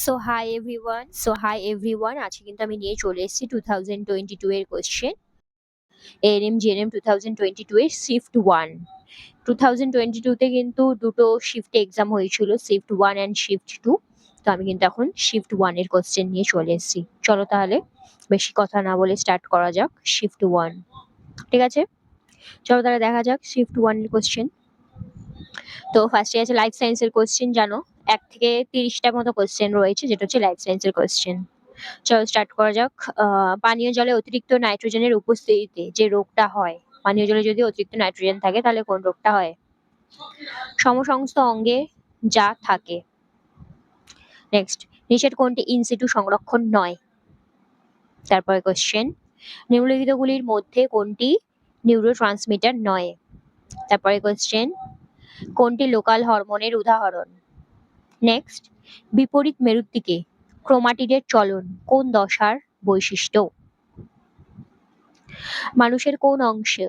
So hi everyone, আজকে কিন্তু আমি নিয়ে চলে এসেছি 2022 এর কোশ্চেন। এএনএম জিএনএম 2022 এর শিফট 1। 2022 তে কিন্তু দুটো শিফটে এক্সাম হয়েছিল, শিফট 1 অ্যান্ড শিফট 2। তো আমি কিন্তু এখন শিফট 1 এর কোশ্চেন নিয়ে চলে এসেছি। চলো তাহলে বেশি কথা না বলে স্টার্ট করা যাক শিফট 1। ঠিক আছে, চলো তাহলে দেখা যাক শিফট 1 এর কোশ্চেন। তো ফার্স্টে আছে লাইফ সায়েন্সের কোশ্চেন। জানো 1 থেকে 30টার মতো কোশ্চেন রয়েছে, যেটা হচ্ছে লাইফ সায়েন্সের কোশ্চেন। চলো স্টার্ট করা যাক। পানীয় জলে অতিরিক্ত নাইট্রোজেনের উপস্থিতিতে যে রোগটা হয়, পানীয় জলে যদি অতিরিক্ত নাইট্রোজেন থাকে তাহলে কোন রোগটা হয়? সমসংস্থ অঙ্গে যা থাকে। নেক্সট, নিচের কোনটি ইনসিটু সংরক্ষণ নয়? তারপরে কোশ্চেন, নিম্নলিখিতগুলির মধ্যে কোনটি নিউরোট্রান্সমিটার নয়? তারপরে কোশ্চেন, কোনটি লোকাল হরমোনের উদাহরণ? নেক্সট, বিপরীত মেরুর দিকে ক্রোমাটিডের চলন কোন দশার বৈশিষ্ট্য? মানুষের কোন অংশে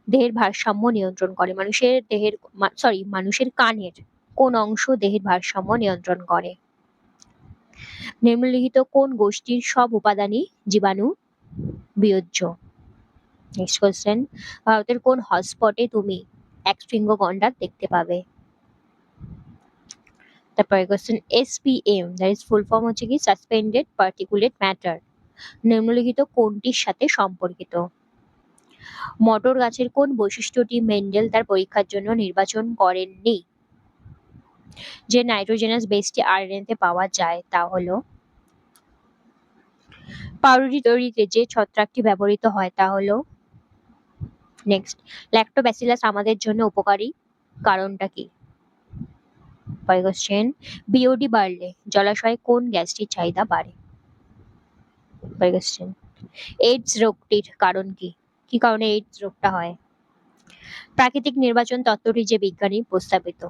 দেহের ভারসাম্য নিয়ন্ত্রণ করে? মানুষের কানের কোন অংশ দেহের ভারসাম্য নিয়ন্ত্রণ করে? নিম্নলিখিত কোন গোষ্ঠীর সব উপাদানই জীবাণু বিয়োজ্য? নেক্সট কোশ্চেন, ভারতের কোন হটস্পটে তুমি একশৃঙ্গ গন্ডার দেখতে পাবে? তারপরে question, SPM that is full form হচ্ছে কি সাসপেন্ডেড পার্টিকুলেট ম্যাটার, নিম্নলিখিত কোনটির সাথে সম্পর্কিত? মটর গাছের কোন বৈশিষ্ট্যটি মেন্ডেল তার পরীক্ষার জন্য নির্বাচন করেননি? যে নাইট্রোজেনাস বেসটি আরএনএতে পাওয়া যায় তা হলো? পাউরুটি তৈরিতে যে ছত্রাকটি ব্যবহৃত হয় তা হলো? নেক্সট, ল্যাক্টোব্যাসিলাস আমাদের জন্য উপকারী কারণটা কি? পরের কোশ্চেন, বিওডি বাড়লে জলাশয়ে কোন গ্যাসটির চাহিদা বাড়ে? পরের কোশ্চেন, এইডস রোগটির কারণ কি? কি কারণে এইডস রোগটা হয়? প্রাকৃতিক নির্বাচন তত্ত্বটি যে বিজ্ঞানী প্রস্তাবিত,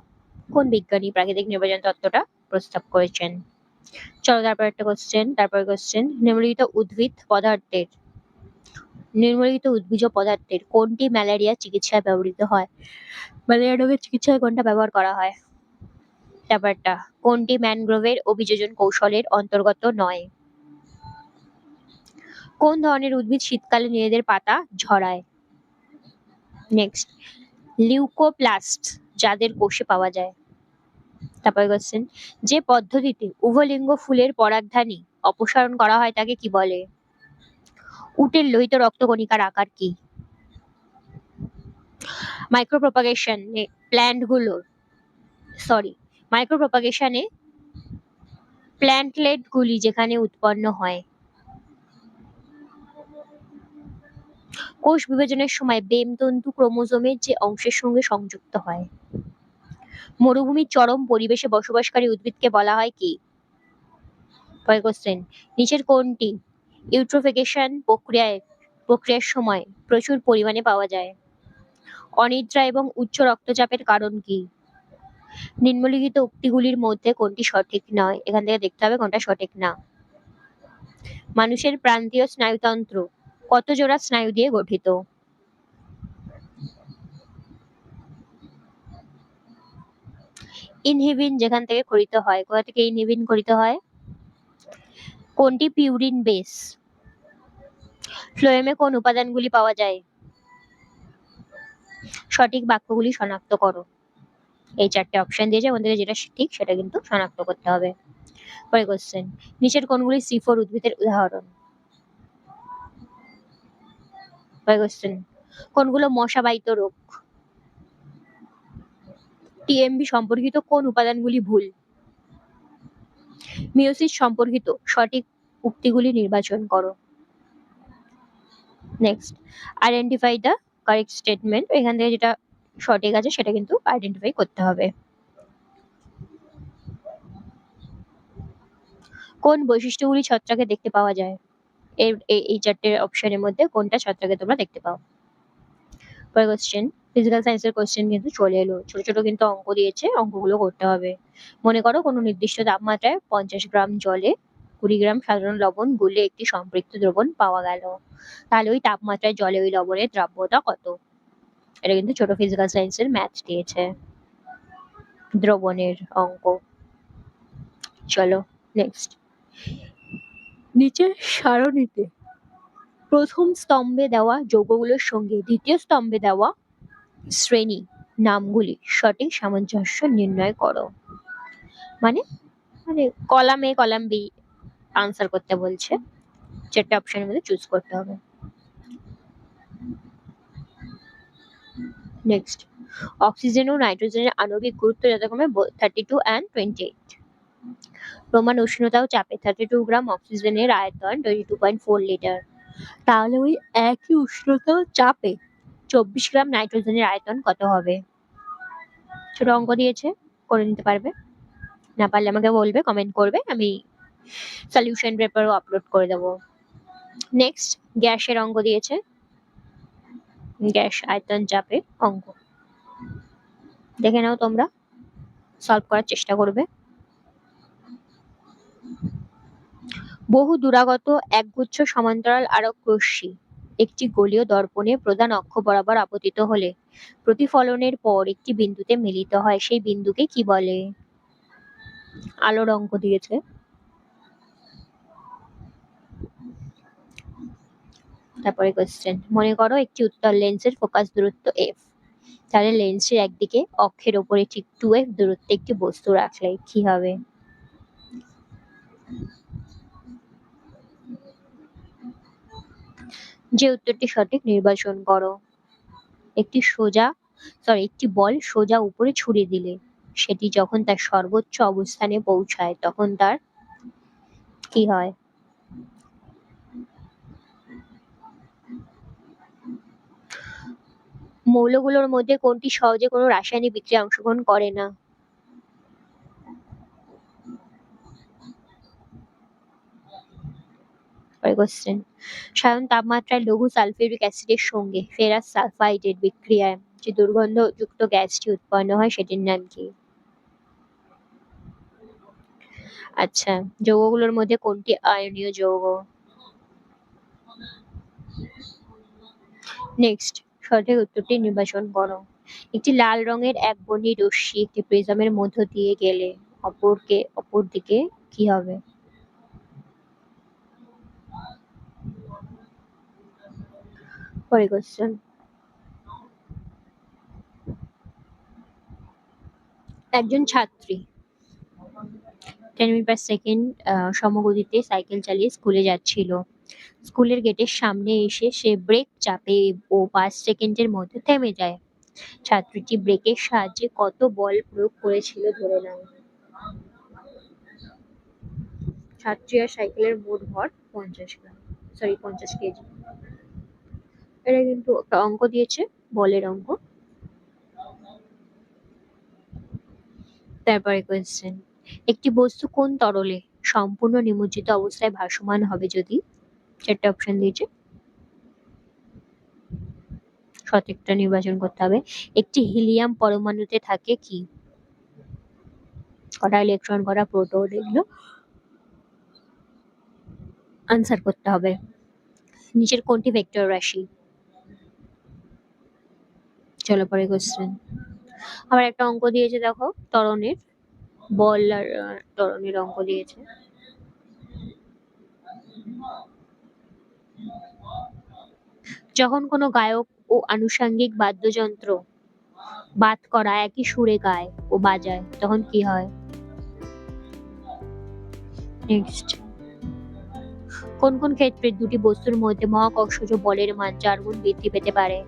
কোন বিজ্ঞানী প্রাকৃতিক নির্বাচন তত্ত্বটা প্রস্তাব করেছেন? চলো তারপর কোশ্চেন, নিম্নলিখিত উদ্ভিজ পদার্থের কোনটি ম্যালেরিয়া চিকিৎসায় ব্যবহৃত হয়? ম্যালেরিয়া রোগের চিকিৎসায় কোনটা ব্যবহার করা হয়? ব্যাপারটা, কোনটি ম্যানগ্রোভের অভিযোজন কৌশলের অন্তর্গত নয়? কোন ধরনের উদ্ভিদ শীতকালে নিজেদের পাতা ঝরায়? নেক্সট, লিউকোপ্লাস্ট যাদের কোষে পাওয়া যায়? তারপর কোশ্চেন, যে পদ্ধতিতে উভলিঙ্গ ফুলের পরাগধানী অপসারণ করা হয় তাকে কি বলে? উটের লোহিত রক্তকণিকার আকার কি? মাইক্রোপ্রপাগেশনে প্ল্যান্টলেটগুলি যেখানে উৎপন্ন হয়। কোষ বিভাজনের সময় বেম তন্তু ক্রোমোজোমের যে অংশের সঙ্গে সংযুক্ত হয়। মরুভূমির চরম পরিবেশে বসবাসকারী উদ্ভিদকে বলা হয় কি? পরের কোশ্চেন, নিচের কোনটি ইউট্রোফিকেশন প্রক্রিয়ার সময় প্রচুর পরিমাণে পাওয়া যায়? অনিদ্রা এবং উচ্চ রক্তচাপের কারণ কি? নিম্নলিখিত উক্তিগুলির মধ্যে কোনটি সঠিক নয়? এখান থেকে দেখতে হবে কোনটা সঠিক না। মানুষের প্রান্তীয় স্নায়ুতন্ত্র কত জোড়া স্নায়ু দিয়ে গঠিত? ইনহিবিন যেখান থেকে খরিত হয়, কোথা থেকে ইনহিবিন খরিত হয়? কোনটি পিউরিন বেস? ফ্লোয়েমে কোন উপাদানগুলি পাওয়া যায়? সঠিক বাক্যগুলি শনাক্ত করো। এই 4টে অপশন দিয়েছে, ওখান থেকে যেটা ঠিক সেটা কিন্তু শনাক্ত করতে হবে। পরে কোশ্চেন, নিচের কোনগুলি C4 উদ্ভিদের উদাহরণ? পরে কোশ্চেন, কোনগুলো মশাবাহিত রোগ? টিএমবি সম্পর্কিত কোন উপাদানগুলি ভুল? মিয়োসিস সম্পর্কিত সঠিক উক্তিগুলি নির্বাচন করো। Next, identify the correct statement. এখান থেকে যেটা সঠিক আছে সেটা কিন্তু আইডেন্টিফাই করতে হবে। কোন বৈশিষ্ট্যগুলি ছত্রাকে দেখতে পাওয়া যায়? এই 4টে অপশনের মধ্যে কোনটা ছত্রাকে তোমরা দেখতে পাও? পরের কোশ্চেন, ফিজিক্যাল সায়েন্সের কোশ্চেন কিন্তু চলে এলো। ছোট ছোট কিন্তু অঙ্ক দিয়েছে, অঙ্কগুলো করতে হবে। মনে করো কোনো নির্দিষ্ট তাপমাত্রায় 50 গ্রাম জলে 20 গ্রাম সাধারণ লবণ গুলে একটি সম্পৃক্ত দ্রবণ পাওয়া গেল, তাহলে ওই তাপমাত্রায় জলে ওই লবণের দ্রাব্যতা কত? এটা কিন্তু ছোট ফিজিক্যাল সায়েন্সের ম্যাথ দিয়েছে, দ্রবণের অঙ্ক। চলো নেক্সট, নিচের সারণীতে প্রথম স্তম্ভে দেওয়া যৌগগুলোর সঙ্গে দ্বিতীয় স্তম্ভে দেওয়া শ্রেণী নামগুলি সঠিক সামঞ্জস্য নির্ণয় করো। মানে মানে column A column B answer করতে বলছে, চারটে অপশনের মধ্যে চুজ করতে হবে। নেক্সট, অক্সিজেন ও নাইট্রোজেনের আণবিক গুরুত্ব যথাক্রমে 32 and 28। প্রমাণ উষ্ণতা ও চাপে 32 গ্রাম অক্সিজেনের আয়তন 22.4 লিটার। তাহলে ওই একই উষ্ণতা ও চাপে 24 গ্রাম নাইট্রোজেনের আয়তন কত হবে? ছোট অঙ্ক দিয়েছে, করে নিতে পারবে, না পারলে আমাকে বলবে, কমেন্ট করবে, আমি সলিউশন পেপারও আপলোড করে দেবো। নেক্সট, গ্যাসের অঙ্ক দিয়েছে, গ্যাস আয়তন চাপের অঙ্ক দেখে নাও, তোমরা সলভ করার চেষ্টা করবে। বহু দূরাগত একগুচ্ছ সমান্তরাল আরক রশ্মি একটি গোলীয় দর্পণে প্রধান অক্ষ বরাবর আপতিত হলে প্রতিফলনের পর একটি বিন্দুতে মিলিত হয়, সেই বিন্দুকে কি বলে? আলোর অঙ্ক দিয়েছে। তারপরে কোশ্চেন, মনে করো একটি উত্তল লেন্সের ফোকাস দূরত্ব f, তাহলে লেন্সের একদিকে অক্ষের ওপরে ঠিক 2f দূরত্বে একটি বস্তু রাখলে কি হবে? যে উত্তরটি সঠিক নির্বাচন করো। একটি বল সোজা উপরে ছুড়ে দিলে সেটি যখন তার সর্বোচ্চ অবস্থানে পৌঁছায় তখন তার কি হয়? মৌলগুলোর মধ্যে কোনটি সহজে কোনো রাসায়নিক বিক্রিয়ায় অংশগ্রহণ করে না? কোশ্চেন, সাধারণ তাপমাত্রায় লঘু সালফিউরিক অ্যাসিডের সঙ্গে ফেরাস সালফাইডের বিক্রিয়ায় যে দুর্গন্ধযুক্ত গ্যাসটি উৎপন্ন হয় সেটির নাম কি? আচ্ছা, যৌগগুলোর মধ্যে কোনটি আয়নীয় যৌগ? নেক্সট, সঠিক উত্তরটি নির্বাচন করো। একটি লাল রঙের একবর্ণী রশ্মি একটি প্রিজমের মধ্য দিয়ে গেলে অপর দিকে কি হবে? পরে কোশ্চেন, একজন ছাত্রী 10 মিটার পার সেকেন্ড সমগতিতে সাইকেল চালিয়ে স্কুলে যাচ্ছিল। স্কুলের গেটের সামনে এসে সে ব্রেক চাপে ও 5 সেকেন্ডের মধ্যে থেমে যায়। ছাত্রীটি ব্রেকের সাহায্যে কত বল প্রয়োগ করেছিল ধরে নাও। ছাত্রী আর সাইকেলের মোট ভর 50 কেজি। এটা কিন্তু একটা অঙ্ক দিয়েছে, বলের অঙ্ক। তারপরে কোয়েশ্চেন, একটি বস্তু কোন তরলে সম্পূর্ণ নিমজ্জিত অবস্থায় ভাসমান হবে যদি? চারটে অপশন দিয়েছে, সঠিকটা নির্বাচন করতে হবে। একটি হিলিয়াম পরমাণুতে থাকে কি? কটা ইলেকট্রন, কটা প্রোটন, এগুলো আনসার করতে হবে। নিচের কোনটি ভেক্টর রাশি? চলো পরে কোশ্চেন, আবার একটা অঙ্ক দিয়েছে, দেখো ত্বরণের, বল আর ত্বরণের অঙ্ক দিয়েছে। যখন কোনো গায়ক ও আনুষঙ্গিক বাদ্যযন্ত্র বাদ করা একই সুরে গায় ও বাজায় তখন কি হয়? নেক্সট, কোন কোন ক্ষেত্রে দুটি বস্তুর মধ্যে মহাকর্ষজ বলের মান 4 গুণ বৃদ্ধি পেতে পারে?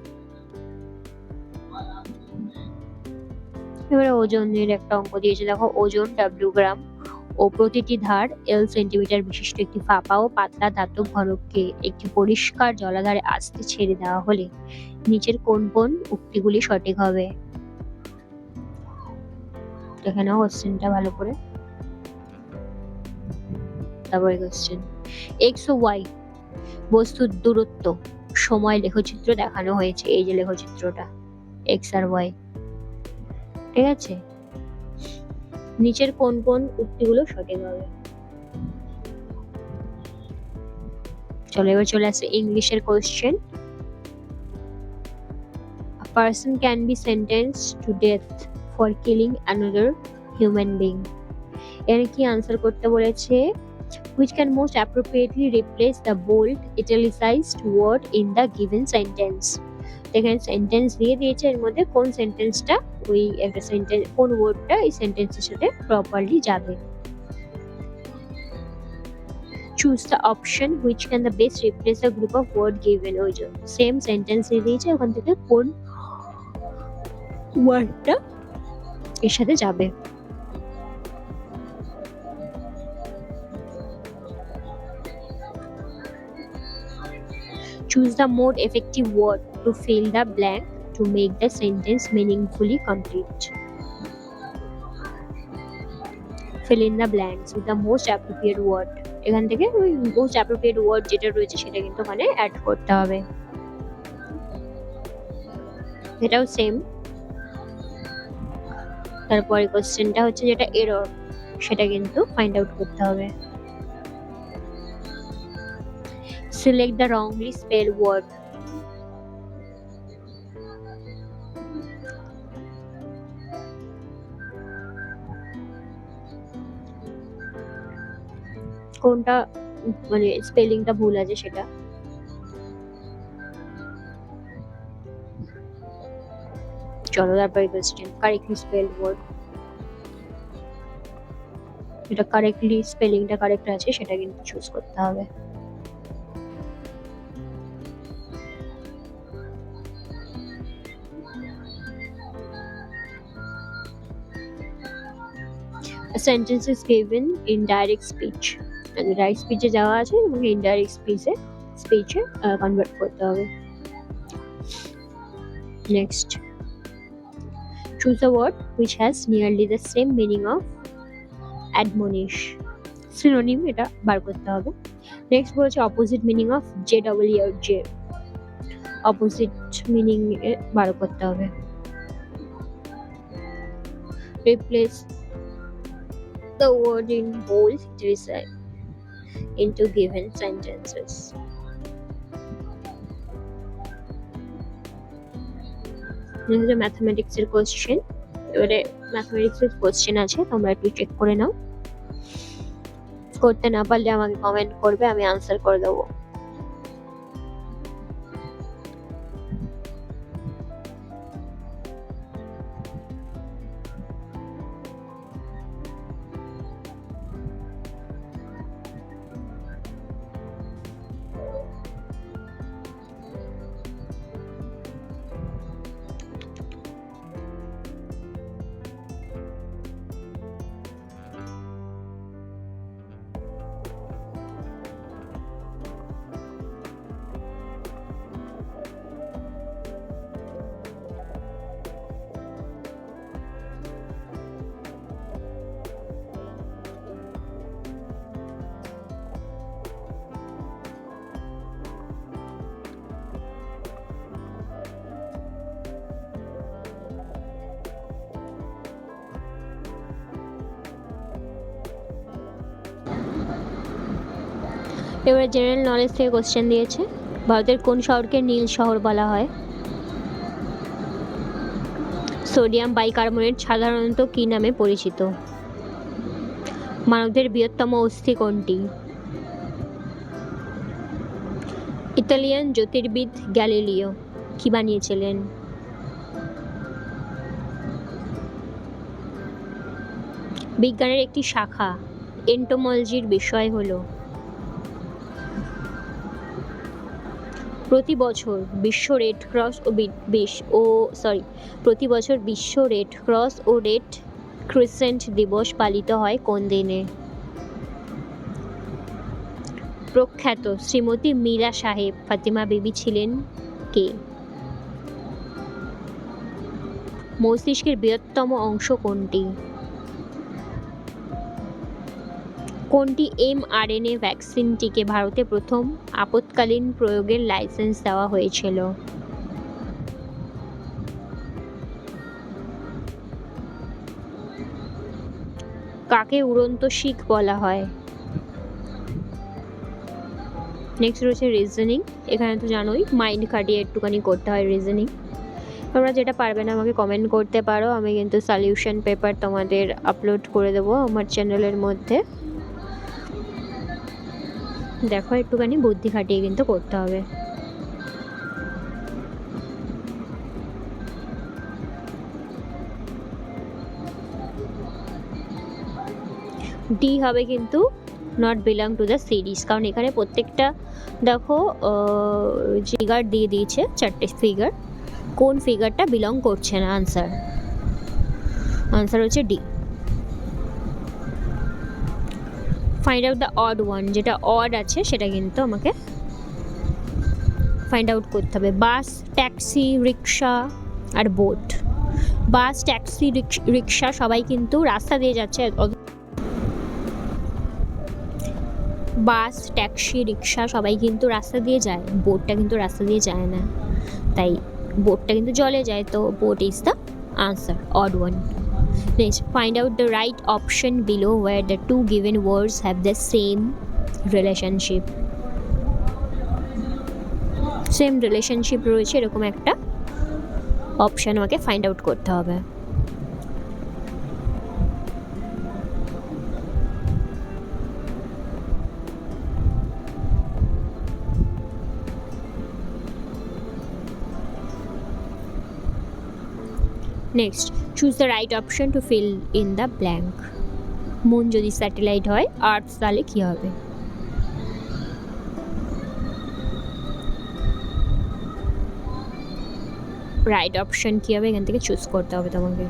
এবারে ওজনের একটা অঙ্ক দিয়েছে, দেখো ওজন W গ্রাম ও প্রতিটি ধার L সেন্টিমিটার বিশিষ্ট একটি ফাঁপা ও পাতলা ধাতব ঘনককে একটি পরিষ্কার জলাধারে আস্তে ছেড়ে দেওয়া হলে নিচের কোন কোন উক্তিগুলি সঠিক হবে? দেখে নাও কোশ্চেনটা ভালো করে। তারপরে কোশ্চেন, এক্স ও ওয়াই বস্তুর দূরত্ব সময় লেখচিত্র দেখানো হয়েছে, এই যে লেখচিত্রটা এক্স আর ওয়াই, ঠিক আছে? নিচের কোন কোন উক্তিগুলো সঠিক হবে? চলো এবার চলে আসে ইংলিশের question. A person can be sentenced to death for killing another human being. এর কি আনসার করতে বলেছে? Which can most appropriately replace the bold italicized word in the given sentence? এখানে সেন্টেন্স দিয়ে দিয়েছে, এর মধ্যে কোন সেন্টেন্সটা ওই একটা সেন্টেন্স, কোন ওয়ার্ডটা এই সেন্টেন্সের সাথে প্রপারলি যাবে। Choose the option which can the best replace a group of word given. ওই যে সেম সেন্টেন্স দিয়ে দিয়েছে, ওখান থেকে কোন ওয়ার্ডটা এর সাথে যাবে। Choose the more effective word to fill the blank to make the sentence meaningfully complete. Fill in the blanks with the most appropriate word. এখান থেকে ওই মোস্ট অ্যাপ্রোপ্রিয়েট ওয়ার্ড যেটা রয়েছে সেটা কিন্তু ওখানে অ্যাড করতে হবে। এটাও সেম। তারপরে কোশ্চেনটা হচ্ছে যেটা এরর, সেটা কিন্তু ফাইন্ড আউট করতে হবে। Select the wrongly spelled word. কোনটা মানে স্পেলিংটা ভুল আছে সেটা। চলো তারপরে কোশ্চেন কারেক্টলি স্পেলড ওয়ার্ড, যেটা কারেক্টলি স্পেলিংটা কারেক্ট আছে সেটা কিন্তু চুজ করতে হবে। A sentence is given in direct speech. Direct স্পিচে যাওয়া আছে এবং ইনডাইরেক্ট স্পিচে কনভার্ট করতে হবে। Next, choose a word which has nearly the same meaning of admonish. Synonym এটা বার করতে হবে। নেক্সট বলছে opposite meaning of JEE। Opposite meaning বার করতে হবে। Replace the word in bold italics into given sentences. Mathematics এর কোশ্চেন, এবারে mathematics এর কোশ্চেন আছে, তোমরা একটু চেক করে নাও। করতে না পারলে আমাকে কমেন্ট করবে, আমি আনসার করে দেবো। এবারে জেনারেল নলেজ থেকে কোশ্চেন দিয়েছে। ভারতের কোন শহরকে নীল শহর বলা হয়? সোডিয়াম বাইকার্বনেট সাধারণত কী নামে পরিচিত? মানবদের বৃহত্তম অস্থি কোনটি? ইতালিয়ান জ্যোতির্বিদ গ্যালিলিও কি বানিয়েছিলেন? বিজ্ঞানের একটি শাখা এন্টোমোলজির বিষয় হলো। প্রতি বছর বিশ্ব রেড ক্রস ও রেড ক্রিসেন্ট দিবস পালিত হয় কোন দিনে? প্রখ্যাত শ্রীমতী মীরা সাহেব ফাতিমা বিবি ছিলেন কে? মস্তিষ্কের বৃহত্তম অংশ কোনটি? কোনটি mRNA ভ্যাকসিনটিকে ভারতে প্রথম আপৎকালীন প্রয়োগের লাইসেন্স দেওয়া হয়েছিল? কাকে উড়ন্ত শিখ বলা হয়? নেক্সট রয়েছে রিজনিং। এখানে তো জানোই মাইন্ড খাটিয়ে একটুখানি করতে হয় রিজনিং। তোমরা যেটা পারবে না আমাকে কমেন্ট করতে পারো, আমি কিন্তু সলিউশন পেপার তোমাদের আপলোড করে দেবো আমার চ্যানেলের মধ্যে। দেখো একটুখানি বুদ্ধি খাটিয়ে কিন্তু করতে হবে। ডি হবে কিন্তু not belong to the series, কারণ এখানে প্রত্যেকটা দেখো ফিগার দিয়ে দিয়েছে, 4টে ফিগার, কোন ফিগারটা বিলং করছে না। আনসার হচ্ছে D. Find out the odd one, যেটা অড আছে সেটা কিন্তু আমাকে ফাইন্ড আউট করতে হবে। বাস, ট্যাক্সি, রিক্সা আর বোট। বাস, ট্যাক্সি, রিক্সা সবাই কিন্তু রাস্তা দিয়ে যাচ্ছে। বাস, ট্যাক্সি, রিক্সা সবাই কিন্তু রাস্তা দিয়ে যায়, বোটটা কিন্তু রাস্তা দিয়ে যায় না, তাই বোটটা কিন্তু জলে যায়, তো BOT is the answer, odd one. Next, find out the right option below where the two given words have the same relationship. Same relationship রয়েছে এরকম একটা অপশন আমাকে ফাইন্ড আউট করতে হবে। Next, choose the right option to fill in the blank. Moon যদি satellite হয়, earth তাহলে কী হবে? রাইট অপশন কী হবে এখান থেকে চুজ করতে হবে তোমাকে।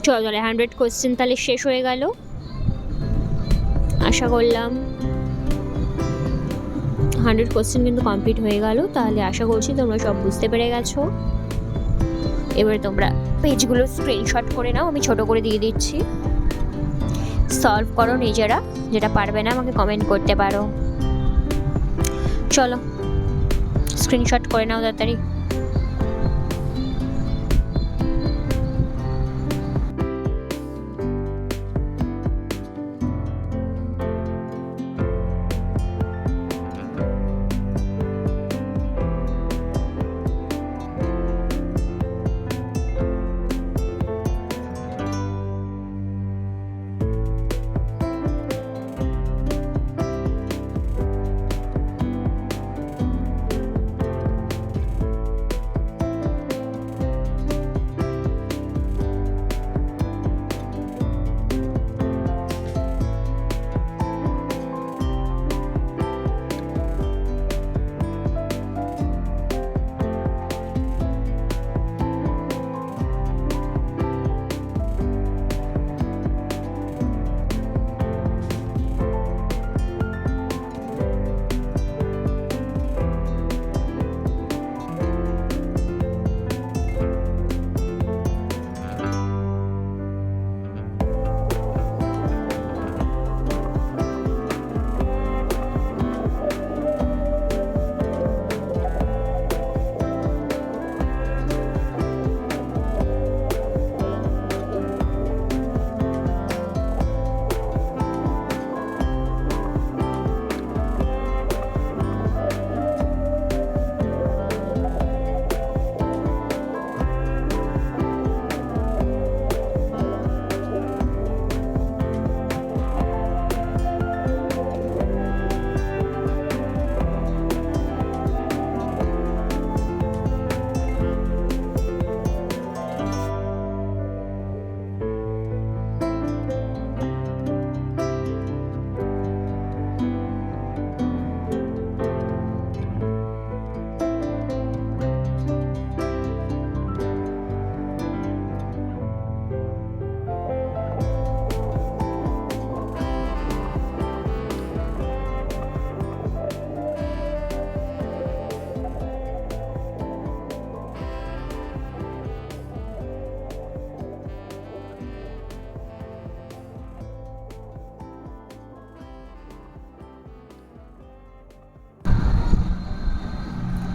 চলো তাহলে 100 কোয়েশ্চেন তাহলে শেষ হয়ে গেল। আশা করলাম 100 কোয়েশ্চেন কিন্তু কমপ্লিট হয়ে গেল। তাহলে আশা করছি তোমরা সব বুঝতে পেরে গেছো। এবারে তোমরা পেজগুলো স্ক্রিনশট করে নাও, আমি ছোট করে দিয়ে দিচ্ছি। সলভ করো নিজেরা, যেটা পারবে না আমাকে কমেন্ট করতে পারো। চলো স্ক্রিনশট করে নাও তাড়াতাড়ি।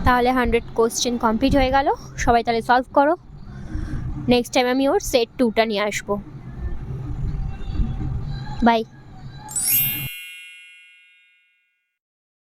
তাহলে 100 কোশ্চেন কমপ্লিট হয়ে গেল। সবাই তাহলে সলভ করো। নেক্সট টাইম আমি ওর সেট 2টা নিয়ে আসবো। বাই।